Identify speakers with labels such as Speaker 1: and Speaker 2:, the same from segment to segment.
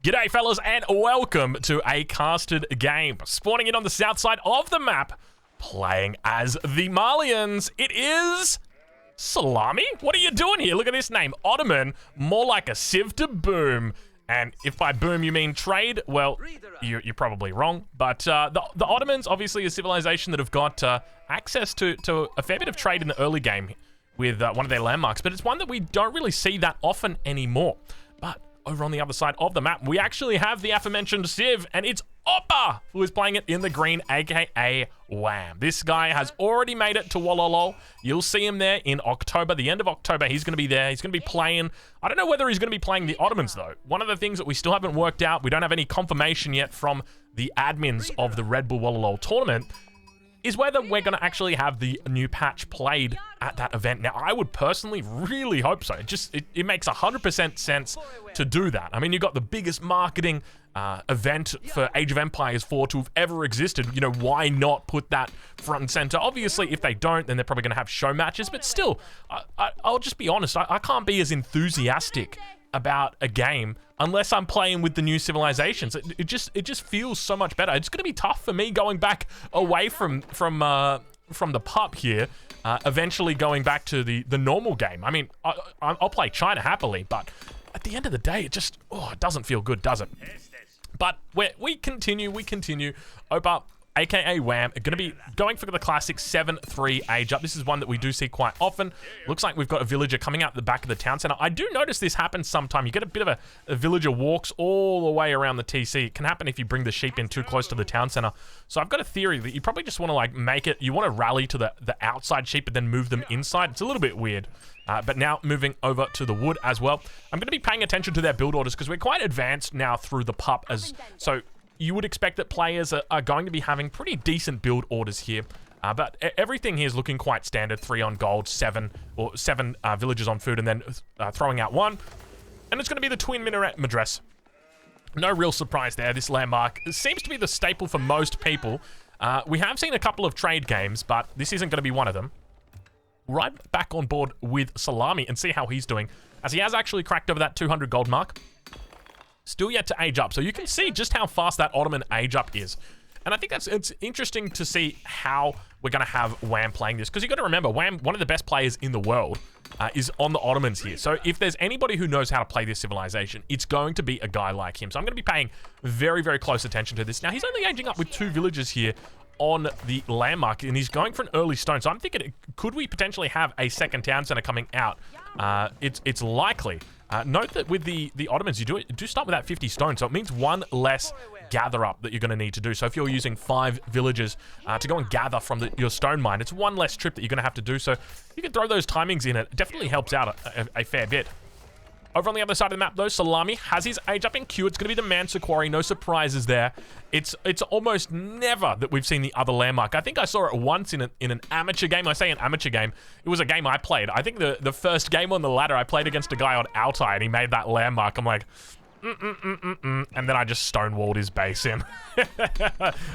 Speaker 1: G'day fellas and welcome to a casted game. Spawning in on the south side of the map, playing as the Malians. It is Salami? What are you doing here? Look at this name, Ottoman, more like a sieve to boom. And if by boom you mean trade, well, you're probably wrong. But the Ottomans, obviously a civilization that have got access to a fair bit of trade in the early game with one of their landmarks, but it's one that we don't really see that often anymore. But over on the other side of the map, we actually have the aforementioned Civ, and it's Oppa who is playing it in the green, aka Wham. This guy has already made it to Wololo. You'll see him there in October, the end of October. He's going to be there. He's going to be playing. I don't know whether he's going to be playing the Ottomans, though. One of the things that we still haven't worked out, we don't have any confirmation yet from the admins of the Red Bull Wololo tournament, is whether we're going to actually have the new patch played at that event. Now, I would personally really hope so. It makes 100% sense to do that. I mean, you've got the biggest marketing event for Age of Empires 4 to have ever existed. You know, why not put that front and center? Obviously, if they don't, then they're probably going to have show matches. But still, I'll just be honest. I can't be as enthusiastic about a game unless I'm playing with the new civilizations. It just feels so much better. It's going to be tough for me going back away from the pup here, eventually going back to the normal game. I mean, I'll play China happily, but at the end of the day, it just it doesn't feel good, does it? But we continue. Oppa, aka Wham, are going to be going for the classic 7-3 age up. This is one that we do see quite often. Looks like we've got a villager coming out the back of the town center. I do notice this happens sometime. You get a bit of a villager walks all the way around the TC. It can happen if you bring the sheep in too close to the town center. So I've got a theory that you probably just want to like make it, you want to rally to the outside sheep and then move them inside. It's a little bit weird. But now moving over to the wood as well. I'm going to be paying attention to their build orders because we're quite advanced now through the pup. So you would expect that players are going to be having pretty decent build orders here. But everything here is looking quite standard. 3 on gold, 7 villagers on food, and then throwing out 1. And it's going to be the twin minaret madrasa. No real surprise there. This landmark seems to be the staple for most people. We have seen a couple of trade games, but this isn't going to be one of them. Right back on board with Salami and see how he's doing, as he has actually cracked over that 200 gold mark. Still yet to age up, so you can see just how fast that Ottoman age up is. And I think it's interesting to see how we're going to have Wham playing this, because you got to remember, Wham, one of the best players in the world, is on the Ottomans here. So if there's anybody who knows how to play this civilization, it's going to be a guy like him. So I'm going to be paying very, very close attention to this. Now, he's only aging up with 2 villagers here on the landmark, and he's going for an early stone. So I'm thinking, could we potentially have a second town center coming out? It's likely. Note that with the Ottomans, you do start with that 50 stone, so it means 1 less gather up that you're going to need to do. So if you're using 5 villagers to go and gather from your stone mine, it's 1 less trip that you're going to have to do. So you can throw those timings in. It definitely helps out a fair bit. Over on the other side of the map, though, Salami has his age up in Q. It's going to be the Mansa Quarry. No surprises there. It's almost never that we've seen the other landmark. I think I saw it once in an amateur game. I say an amateur game. It was a game I played. I think the first game on the ladder, I played against a guy on Altai, and he made that landmark. I'm like, and then I just stonewalled his base in.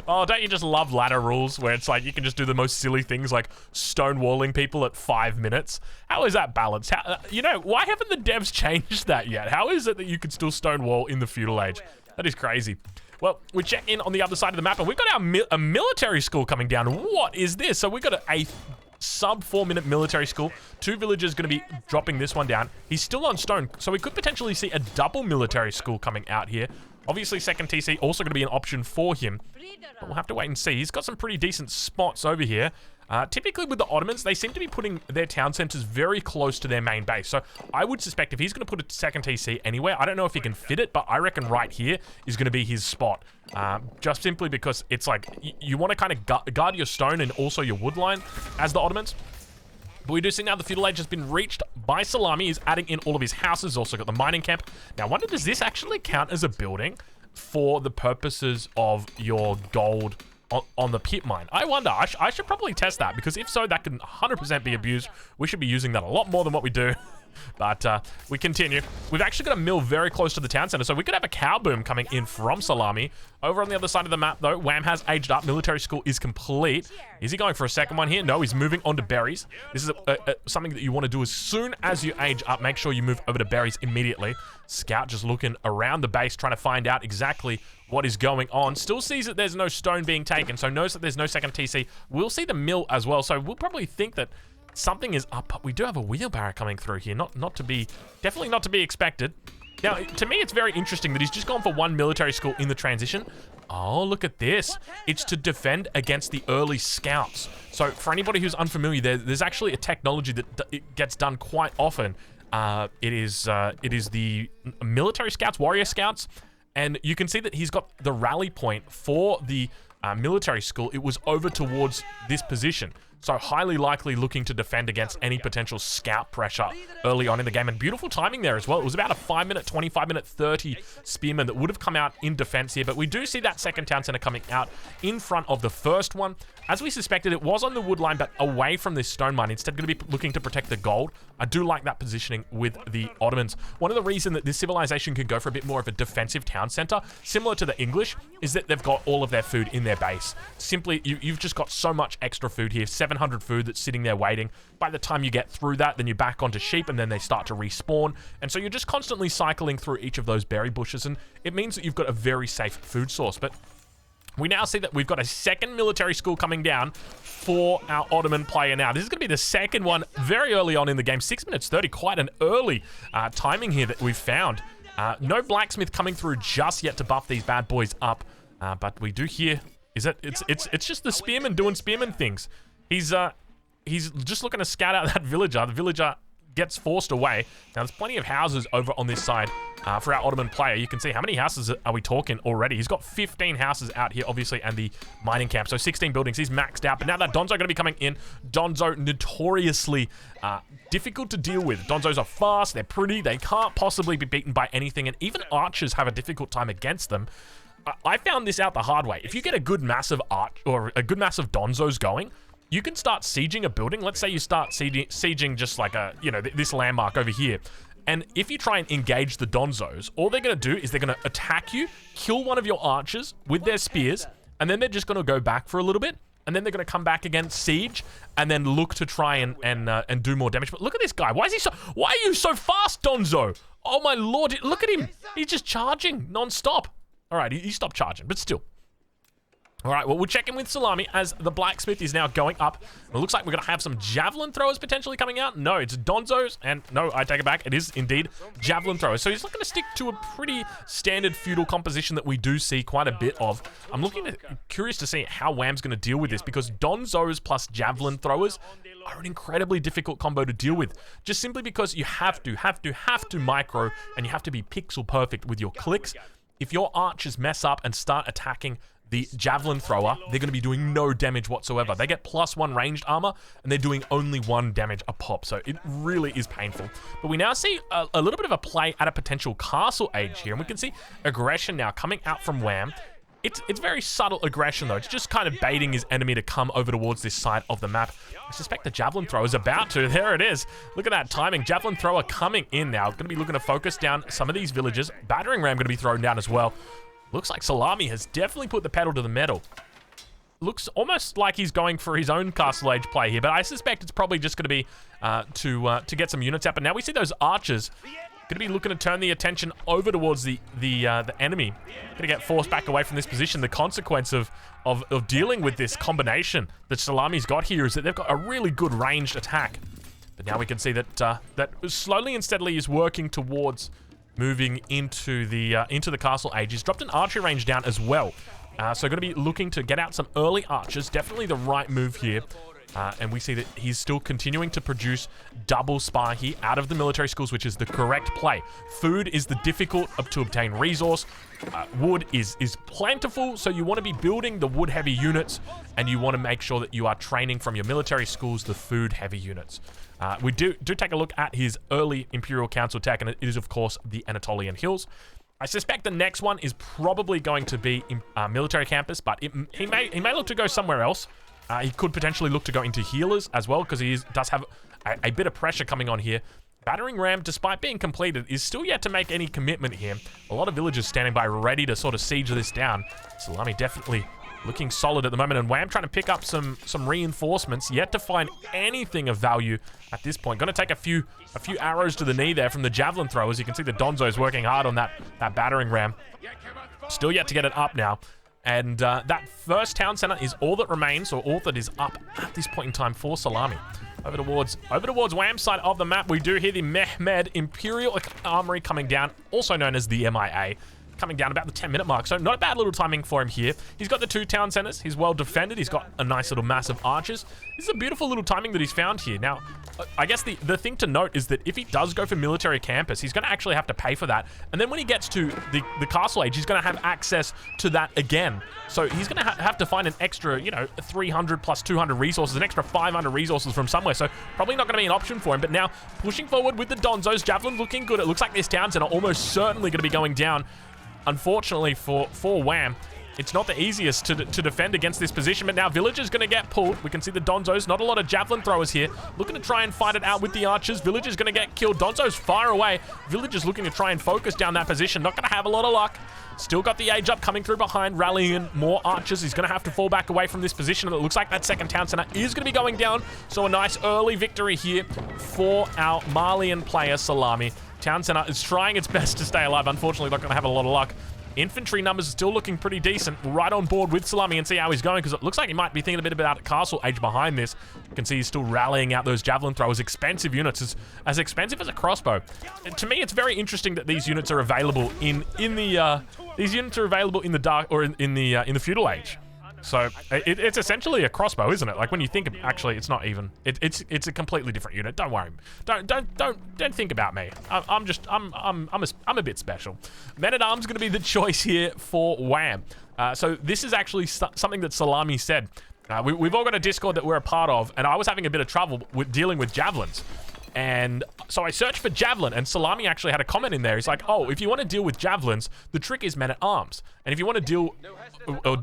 Speaker 1: Oh, don't you just love ladder rules where it's like you can just do the most silly things like stonewalling people at 5 minutes? How is that balanced? You know, why haven't the devs changed that yet? How is it that you can still stonewall in the feudal age? That is crazy. Well, we check in on the other side of the map, and we've got a military school coming down. What is this? So we've got a sub 4-minute military school. 2 villagers going to be dropping this one down. He's still on stone, so we could potentially see a double military school coming out here. Obviously, second TC also going to be an option for him, but we'll have to wait and see. He's got some pretty decent spots over here. Typically with the Ottomans, they seem to be putting their town centers very close to their main base. So I would suspect if he's going to put a second TC anywhere, I don't know if he can fit it, but I reckon right here is going to be his spot. Just simply because it's like, you want to kind of guard your stone and also your wood line as the Ottomans. But we do see now the feudal age has been reached by Salami. He's adding in all of his houses. Also got the mining camp. Now, I wonder, does this actually count as a building for the purposes of your gold on the pit mine? I wonder. I should probably test that, because if so, that can 100% be abused. We should be using that a lot more than what we do. But we continue. We've actually got a mill very close to the town center, so we could have a cow boom coming in from Salami. Over on the other side of the map, though, Wham has aged up. Military school is complete. Is he going for a second one here? No, he's moving on to berries. This is something that you want to do as soon as you age up. Make sure you move over to berries immediately. Scout just looking around the base, trying to find out exactly what is going on. Still sees that there's no stone being taken, so knows that there's no second TC. We'll see the mill as well, so we'll probably think that something is up, but we do have a wheelbarrow coming through here. Definitely not to be expected. Now, to me, it's very interesting that he's just gone for one military school in the transition. Oh, look at this. It's to defend against the early scouts. So for anybody who's unfamiliar, there's actually a technology that it gets done quite often. It is the military scouts, warrior scouts, and you can see that he's got the rally point for the military school. It was over towards this position. So highly likely looking to defend against any potential scout pressure early on in the game. And beautiful timing there as well. It was about a 5-minute 20, 5-minute 30 spearman that would have come out in defense here. But we do see that second town center coming out in front of the first one. As we suspected, it was on the wood line, but away from this stone mine. Instead, going to be looking to protect the gold. I do like that positioning with the Ottomans. One of the reasons that this civilization can go for a bit more of a defensive town center, similar to the English, is that they've got all of their food in their base. Simply, you've just got so much extra food here. 700 food that's sitting there waiting. By the time you get through that, then you're back onto sheep, and then they start to respawn. And so you're just constantly cycling through each of those berry bushes, and it means that you've got a very safe food source. But we now see that we've got a second military school coming down for our Ottoman player now. This is going to be the second one very early on in the game. 6 minutes 30, quite an early timing here that we've found. No blacksmith coming through just yet to buff these bad boys up. But we do hear, it's just the spearman doing spearman things. He's just looking to scout out that villager. The villager gets forced away. Now, there's plenty of houses over on this side for our Ottoman player. You can see how many houses are we talking already. He's got 15 houses out here, obviously, and the mining camp. So 16 buildings. He's maxed out. But now that Donzo going to be coming in. Donzo notoriously difficult to deal with. Donzos are fast. They're pretty. They can't possibly be beaten by anything. And even archers have a difficult time against them. I found this out the hard way. If you get a good mass of arch or a good mass of Donzos going, you can start sieging a building. Let's say you start sieging just like this landmark over here. And if you try and engage the Donzos, all they're going to do is they're going to attack you, kill one of your archers with their spears, and then they're just going to go back for a little bit, and then they're going to come back again, siege, and then look to try and do more damage. But look at this guy. Why are you so fast, Donzo? Oh my lord, look at him. He's just charging non-stop. All right, he stopped charging, but still. All right, well, we'll check in with Salami as the blacksmith is now going up. It looks like we're going to have some javelin throwers potentially coming out. No, it's Donzos, and no, I take it back. It is indeed javelin throwers. So he's not going to stick to a pretty standard feudal composition that we do see quite a bit of. I'm curious to see how Wham's going to deal with this, because Donzos plus javelin throwers are an incredibly difficult combo to deal with, just simply because you have to micro, and you have to be pixel perfect with your clicks. If your archers mess up and start attacking the javelin thrower, they're going to be doing no damage whatsoever. They get +1 ranged armor, and they're doing only 1 damage a pop, so it really is painful. But we now see a little bit of a play at a potential castle age here, and we can see aggression now coming out from Wham. It's very subtle aggression, though. It's just kind of baiting his enemy to come over towards this side of the map. I suspect the javelin thrower is about to. There it is. Look at that timing. Javelin thrower coming in now. Going to be looking to focus down some of these villages. Battering ram going to be thrown down as well. Looks like Salami has definitely put the pedal to the metal. Looks almost like he's going for his own castle age play here, but I suspect it's probably just going to be to get some units out. But now we see those archers going to be looking to turn the attention over towards the enemy. Going to get forced back away from this position. The consequence of dealing with this combination that Salami's got here is that they've got a really good ranged attack. But now we can see that that slowly and steadily is working towards moving into the castle age. He's dropped an archery range down as well. So going to be looking to get out some early archers. Definitely the right move here. And we see that he's still continuing to produce double spar here out of the military schools, which is the correct play. Food is the difficult to obtain resource. Wood is plentiful, so you want to be building the wood-heavy units, and you want to make sure that you are training from your military schools the food-heavy units. We do take a look at his early Imperial Council tech, and it is, of course, the Anatolian Hills. I suspect the next one is probably going to be military campus, but he may look to go somewhere else. He could potentially look to go into healers as well, because he does have a bit of pressure coming on here. Battering ram, despite being completed, is still yet to make any commitment here. A lot of villagers standing by ready to sort of siege this down. Salami definitely looking solid at the moment, and Wham trying to pick up some reinforcements, yet to find anything of value at this point. Going to take a few arrows to the knee there from the javelin throwers. You can see the Donzo's working hard on that battering ram. Still yet to get it up now. And that first town center is all that remains, or all that is up at this point in time for Salami. Over towards Wham's side of the map, we do hear the Mehmed Imperial Armory coming down, also known as the MIA, coming down about the 10-minute mark. So not a bad little timing for him here. He's got the 2 town centers. He's well defended. He's got a nice little mass of archers. This is a beautiful little timing that he's found here. Now, I guess the thing to note is that if he does go for military campus, he's going to actually have to pay for that. And then when he gets to the castle age, he's going to have access to that again. So he's going to have to find an extra, 300 plus 200 resources, an extra 500 resources from somewhere. So probably not going to be an option for him. But now pushing forward with the Donzos, Javelin looking good. It looks like this town center almost certainly going to be going down. Unfortunately for Wham, it's not the easiest to defend against this position, but now Villager's going to get pulled. We can see the Donzos, not a lot of javelin throwers here, looking to try and fight it out with the archers. Villager's going to get killed. Donzo's far away. Villager's looking to try and focus down that position. Not going to have a lot of luck. Still got the age up coming through behind, rallying more archers. He's going to have to fall back away from this position. And it looks like that second town center is going to be going down. So a nice early victory here for our Malian player, Salami. Town center is trying its best to stay alive. Unfortunately, not going to have a lot of luck. Infantry numbers are still looking pretty decent. Right on board with Salami and see how he's going, because it looks like he might be thinking a bit about castle age behind this. You can see he's still rallying out those javelin throwers. Expensive units, as expensive as a crossbow. To me, it's very interesting that these units are available in the dark, or in the feudal age. So it's essentially a crossbow, isn't it? Like when you think of, actually, it's not even. It's a completely different unit. Don't worry. Don't think about me. I'm a bit special. Men at Arms going to be the choice here for Wham. So this is actually something that Salami said. We've all got a Discord that we're a part of, and I was having a bit of trouble with dealing with javelins. And so I searched for javelin, and Salami actually had a comment in there. He's like, oh, if you want to deal with javelins, the trick is men at arms. And if you want to deal,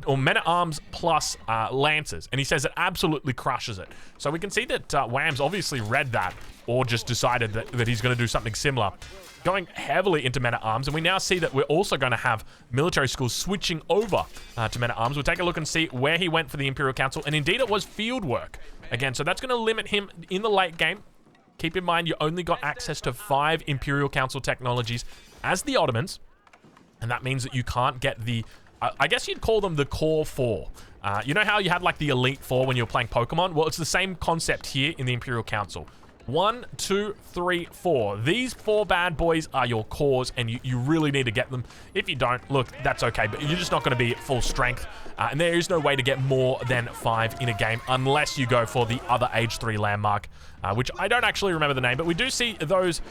Speaker 1: or men at arms plus lancers. And he says it absolutely crushes it. So we can see that Wham's obviously read that, or just decided that he's going to do something similar. Going heavily into men at arms, and we now see that we're also going to have military schools switching over to men at arms. We'll take a look and see where he went for the Imperial Council, and indeed it was field work. Again, so that's going to limit him in the late game. Keep in mind, you only got access to 5 Imperial Council technologies as the Ottomans, and that means that you can't get the, I guess you'd call them the core 4. You know how you had like the Elite 4 when you were playing Pokemon? Well, it's the same concept here in the Imperial Council. 1, 2, 3, 4. These 4 bad boys are your cores, and you really need to get them. If you don't, look, that's okay, but you're just not going to be at full strength. And there is no way to get more than 5 in a game unless you go for the other Age 3 landmark, which I don't actually remember the name, but we do see those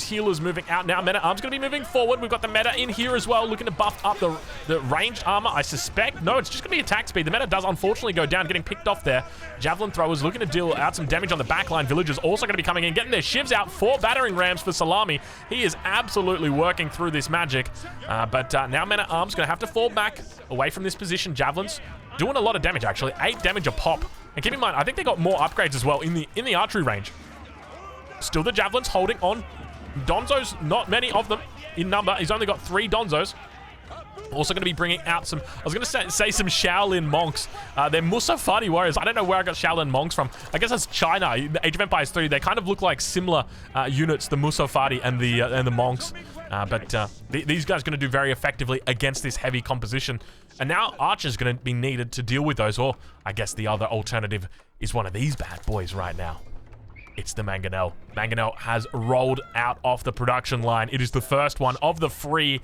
Speaker 1: healers moving out now. Men at Arms going to be moving forward. We've got the meta in here as well, looking to buff up the ranged armor, I suspect. No, it's just going to be attack speed. The meta does unfortunately go down, getting picked off there. Javelin throwers looking to deal out some damage on the backline. Villagers also going to be coming in, getting their shivs out. 4 battering rams for Salami. He is absolutely working through this magic. But now Men at Arms going to have to fall back away from this position. Javelins doing a lot of damage, actually. 8 damage a pop. And keep in mind, I think they got more upgrades as well in the archery range. Still the Javelins holding on. Donzos, not many of them in number. He's only got 3 Donzos. Also going to be bringing out some, I was going to say some Shaolin monks. They're Musafati warriors. I don't know where I got Shaolin monks from. I guess that's China. Age of Empires 3, they kind of look like similar units, the Musafati and the monks. But these guys are going to do very effectively against this heavy composition. And now Archer's going to be needed to deal with those. Or I guess the other alternative is one of these bad boys right now. It's the Mangonel. Mangonel has rolled out off the production line. It is the first one of the free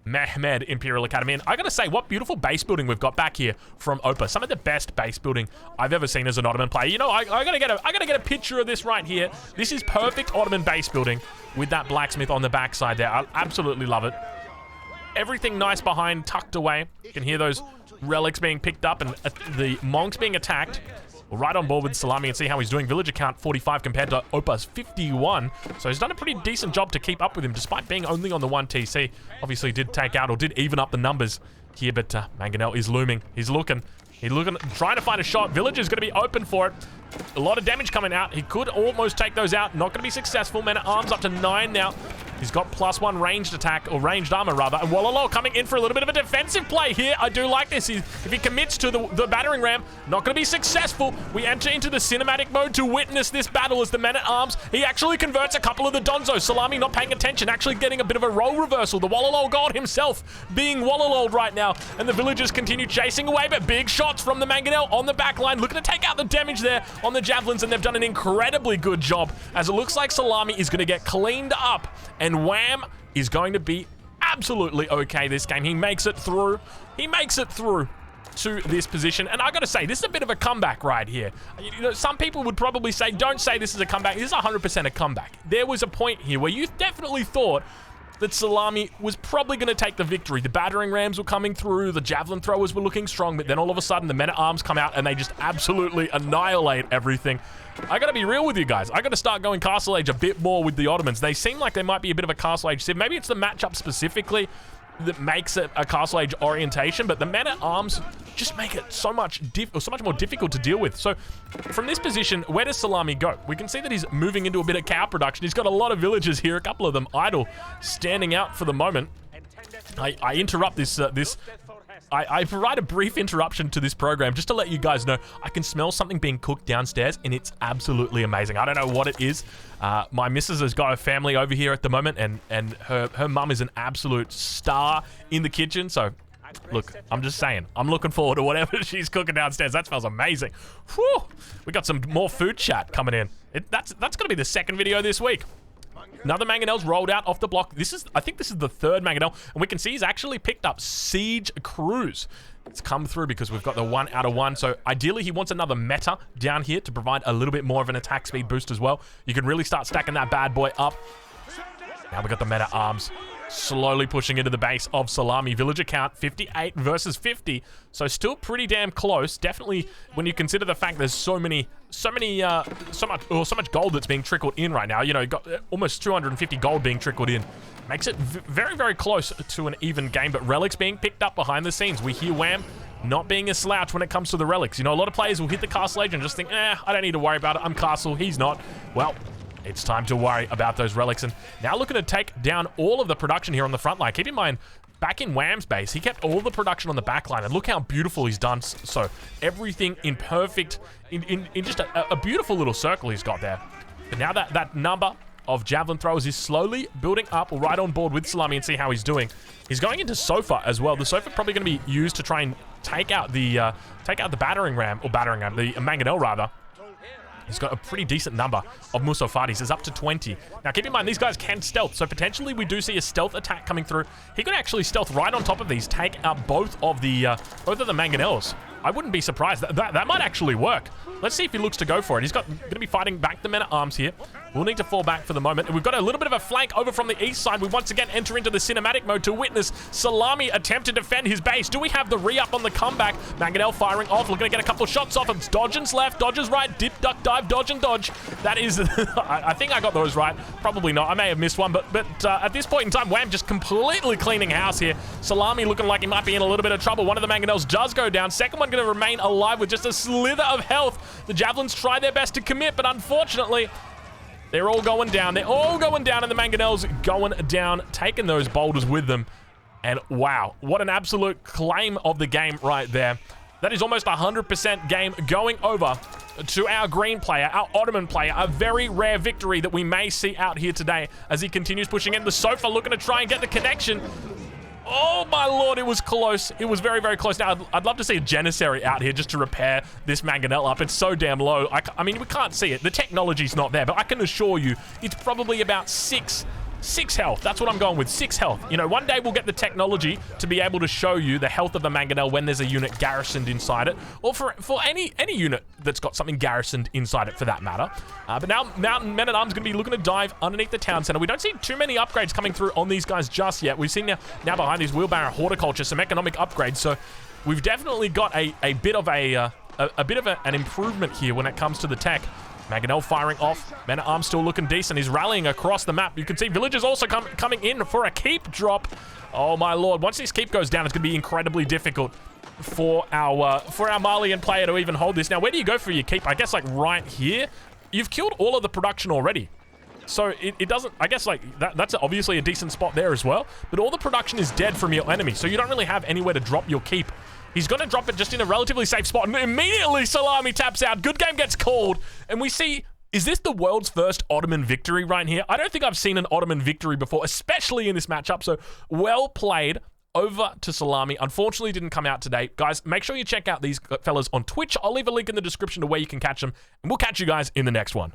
Speaker 1: Mehmed Imperial Academy. And I gotta say, what beautiful base building we've got back here from Opa. Some of the best base building I've ever seen as an Ottoman player. You know, I gotta get a picture of this right here. This is perfect Ottoman base building with that blacksmith on the backside there. I absolutely love it. Everything nice behind, tucked away. You can hear those relics being picked up and the monks being attacked. We're right on board with Salami and see how he's doing. Villager count 45 compared to Opa's 51. So he's done a pretty decent job to keep up with him despite being only on the 1 TC. Obviously did take out or did even up the numbers here, but Mangonel is looming. He's looking. He's trying to find a shot. Villager's going to be open for it. A lot of damage coming out. He could almost take those out. Not going to be successful. Men-at-Arms up to 9 now. He's got +1 ranged attack, or ranged armor rather. And Wololo coming in for a little bit of a defensive play here. I do like this. If he commits to the battering ram, not going to be successful. We enter into the cinematic mode to witness this battle as the men-at-arms. He actually converts a couple of the Donzos. Salami not paying attention, actually getting a bit of a role reversal. The Wololo god himself being Wololo'd right now. And the villagers continue chasing away, but big shots from the Mangonel on the back line, looking to take out the damage there on the javelins, and they've done an incredibly good job, as it looks like Salami is going to get cleaned up, and Wham is going to be absolutely okay this game. He makes it through. He makes it through to this position, and I gotta say, this is a bit of a comeback right here. You know, some people would probably say, don't say this is a comeback. This is 100% a comeback. There was a point here where you definitely thought that Salami was probably going to take the victory. The battering rams were coming through, the javelin throwers were looking strong, but then all of a sudden the men-at-arms come out and they just absolutely annihilate everything. I gotta be real with you guys. I gotta start going Castle Age a bit more with the Ottomans. They seem like they might be a bit of a Castle Age sieve. Maybe it's the matchup specifically that makes it a Castle Age orientation, but the men-at-arms just make it so much more difficult to deal with. So from this position, where does Salami go? We can see that he's moving into a bit of cow production. He's got a lot of villagers here, a couple of them idle, standing out for the moment. I interrupt this I provide a brief interruption to this program just to let you guys know I can smell something being cooked downstairs, and it's absolutely amazing. I don't know what it is. My missus has got a family over here at the moment, and her mum is an absolute star in the kitchen. So, look, I'm just saying, I'm looking forward to whatever she's cooking downstairs. That smells amazing. Whew! We got some more food chat coming in. That's going to be the second video this week. Another Mangonel's rolled out off the block. I think this is the third Mangonel, and we can see he's actually picked up Siege Cruise. It's come through because we've got the 1 out of 1. So ideally, he wants another meta down here to provide a little bit more of an attack speed boost as well. You can really start stacking that bad boy up. Now we got the men-at-arms slowly pushing into the base of Salami. Villager count 58 versus 50, so still pretty damn close. Definitely, when you consider the fact there's so much gold that's being trickled in right now. You know, you got almost 250 gold being trickled in. Makes it very, very close to an even game. But relics being picked up behind the scenes. We hear Wham not being a slouch when it comes to the relics. You know, a lot of players will hit the Castle Age and just think, I don't need to worry about it. I'm Castle. He's not. Well, it's time to worry about those relics. And now looking to take down all of the production here on the front line. Keep in mind, back in Wham's base, he kept all the production on the back line. And look how beautiful he's done. So everything in perfect, in just a beautiful little circle he's got there. But now that number of javelin throwers is slowly building up. We'll ride on board with Salami and see how he's doing. He's going into Sofa as well. The Sofa probably going to be used to try and take out the battering ram, the Mangonel rather. He's got a pretty decent number of Musofatis. It's up to 20. Now, keep in mind, these guys can stealth, so potentially we do see a stealth attack coming through. He could actually stealth right on top of these, take out both of the Mangonels. I wouldn't be surprised. That might actually work. Let's see if he looks to go for it. He's going to be fighting back the men-at-arms here. We'll need to fall back for the moment. And we've got a little bit of a flank over from the east side. We once again enter into the cinematic mode to witness Salami attempt to defend his base. Do we have the re-up on the comeback? Mangonel firing off. We're going to get a couple of shots off. It's dodging's left, dodger's right, dip, duck, dive, dodge, and dodge. That is... I think I got those right. Probably not. I may have missed one. But at this point in time, Wham just completely cleaning house here. Salami looking like he might be in a little bit of trouble. One of the Mangonels does go down. Second one going to remain alive with just a slither of health. The Javelins try their best to commit, but unfortunately, they're all going down. They're all going down, and the Mangonels going down, taking those boulders with them. And wow, what an absolute claim of the game right there. That is almost 100% game going over to our green player, our Ottoman player. A very rare victory that we may see out here today as he continues pushing in. The Sofa looking to try and get the connection. Oh my lord, it was close. It was very, very close. Now, I'd love to see a Janissary out here just to repair this Mangonel up. It's so damn low. I mean, we can't see it. The technology's not there, but I can assure you it's probably about 6 health. That's what I'm going with, 6 health. You know, one day we'll get the technology to be able to show you the health of the Mangonel when there's a unit garrisoned inside it, or for any unit that's got something garrisoned inside it for that matter. But now Mountain Men-at-Arms going to be looking to dive underneath the town center. We don't see too many upgrades coming through on these guys just yet. We've seen now behind these wheelbarrow horticulture some economic upgrades, so we've definitely got a bit of an improvement here when it comes to the tech. Mangonel firing off. Men at Arms still looking decent. He's rallying across the map. You can see villagers also coming in for a keep drop. Oh my lord. Once this keep goes down, it's going to be incredibly difficult for our Malian player to even hold this. Now, where do you go for your keep? I guess like right here. You've killed all of the production already. So it doesn't, I guess like that's obviously a decent spot there as well. But all the production is dead from your enemy. So you don't really have anywhere to drop your keep. He's going to drop it just in a relatively safe spot. And immediately Salami taps out. Good game gets called. And we see, is this the world's first Ottoman victory right here? I don't think I've seen an Ottoman victory before, especially in this matchup. So well played. Over to Salami. Unfortunately, didn't come out today. Guys, make sure you check out these fellas on Twitch. I'll leave a link in the description to where you can catch them. And we'll catch you guys in the next one.